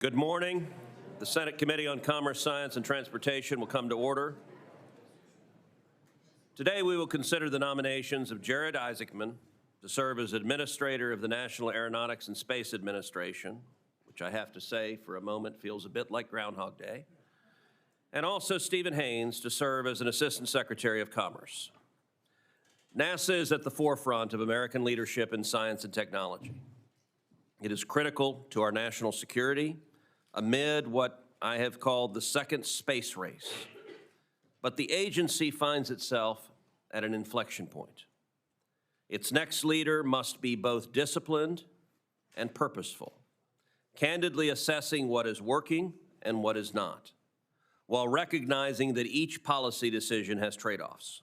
Good morning. The Senate Committee on Commerce, Science, and Transportation will come to order. Today we will consider the nominations of Jared Isaacman to serve as Administrator of the National Aeronautics and Space Administration, which I have to say for a moment feels a bit like Groundhog Day, and also Stephen Haines to serve as an Assistant Secretary of Commerce. NASA is at the forefront of American leadership in science and technology. It is critical to our national security amid what I have called the second space race. But the agency finds itself at an inflection point. Its next leader must be both disciplined and purposeful, candidly assessing what is working and what is not, while recognizing that each policy decision has trade-offs.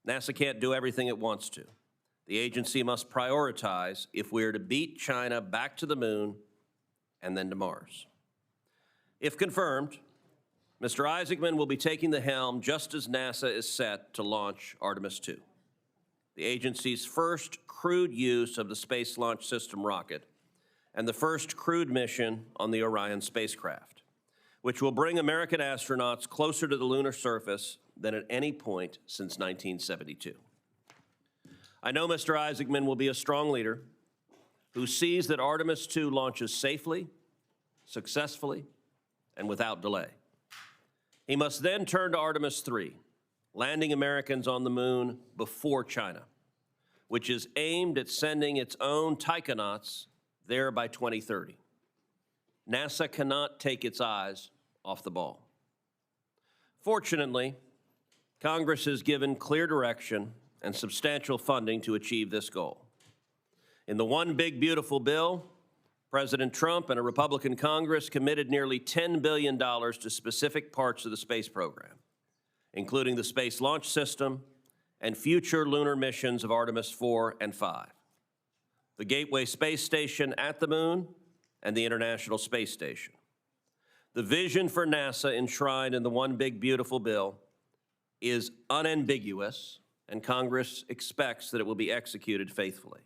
NASA can't do everything it wants to. The agency must prioritize if we are to beat China back to the moon and then to Mars. If confirmed, Mr. Isaacman will be taking the helm just as NASA is set to launch Artemis II, the agency's first crewed use of the Space Launch System rocket and the first crewed mission on the Orion spacecraft, which will bring American astronauts closer to the lunar surface than at any point since 1972. I know Mr. Isaacman will be a strong leader who sees that Artemis II launches safely, successfully, and without delay. He must then turn to Artemis III, landing Americans on the moon before China, which is aimed at sending its own taikonauts there by 2030. NASA cannot take its eyes off the ball. Fortunately, Congress has given clear direction and substantial funding to achieve this goal. In the One Big Beautiful Bill, President Trump and a Republican Congress committed nearly $10 billion to specific parts of the space program, including the Space Launch System and future lunar missions of Artemis 4 and 5, the Gateway Space Station at the Moon, and the International Space Station. The vision for NASA enshrined in the One Big Beautiful Bill is unambiguous, and Congress expects that it will be executed faithfully.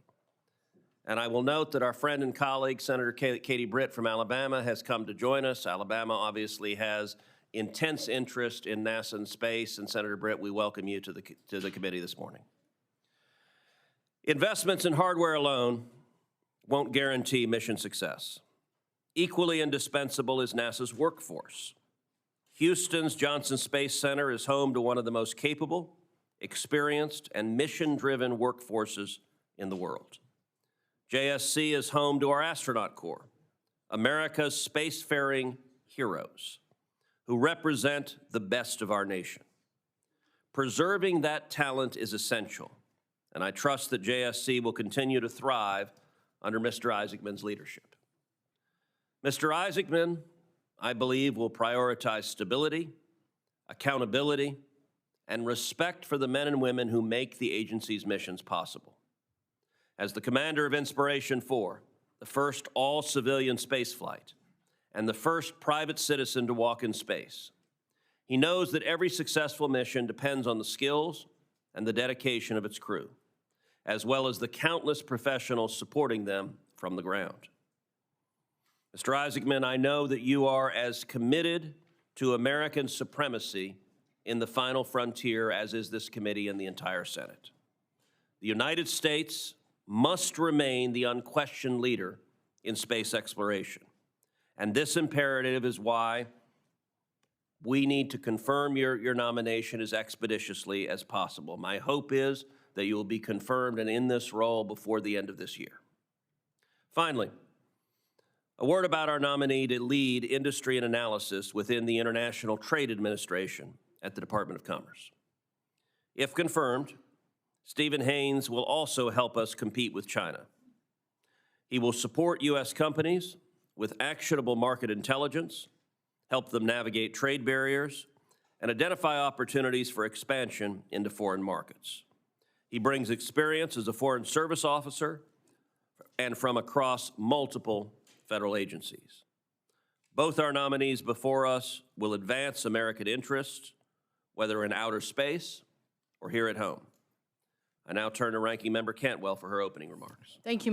And I will note that our friend and colleague, Senator Katie Britt from Alabama, has come to join us. Alabama obviously has intense interest in NASA and space, and Senator Britt, we welcome you to the committee this morning. Investments in hardware alone won't guarantee mission success. Equally indispensable is NASA's workforce. Houston's Johnson Space Center is home to one of the most capable, experienced, and mission-driven workforces in the world. JSC is home to our astronaut corps, America's spacefaring heroes, who represent the best of our nation. Preserving that talent is essential, and I trust that JSC will continue to thrive under Mr. Isaacman's leadership. Mr. Isaacman, I believe, will prioritize stability, accountability, and respect for the men and women who make the agency's missions possible. As the commander of Inspiration 4, the first all-civilian spaceflight, and the first private citizen to walk in space, he knows that every successful mission depends on the skills and the dedication of its crew, as well as the countless professionals supporting them from the ground. Mr. Isaacman, I know that you are as committed to American supremacy in the final frontier as is this committee and the entire Senate. The United States must remain the unquestioned leader in space exploration. And this imperative is why we need to confirm your nomination as expeditiously as possible. My hope is that you will be confirmed and in this role before the end of this year. Finally, a word about our nominee to lead industry and analysis within the International Trade Administration at the Department of Commerce. If confirmed, Stephen Haines will also help us compete with China. He will support U.S. companies with actionable market intelligence, help them navigate trade barriers, and identify opportunities for expansion into foreign markets. He brings experience as a foreign service officer and from across multiple federal agencies. Both our nominees before us will advance American interests, whether in outer space or here at home. I now turn to Ranking Member Cantwell for her opening remarks. Thank you.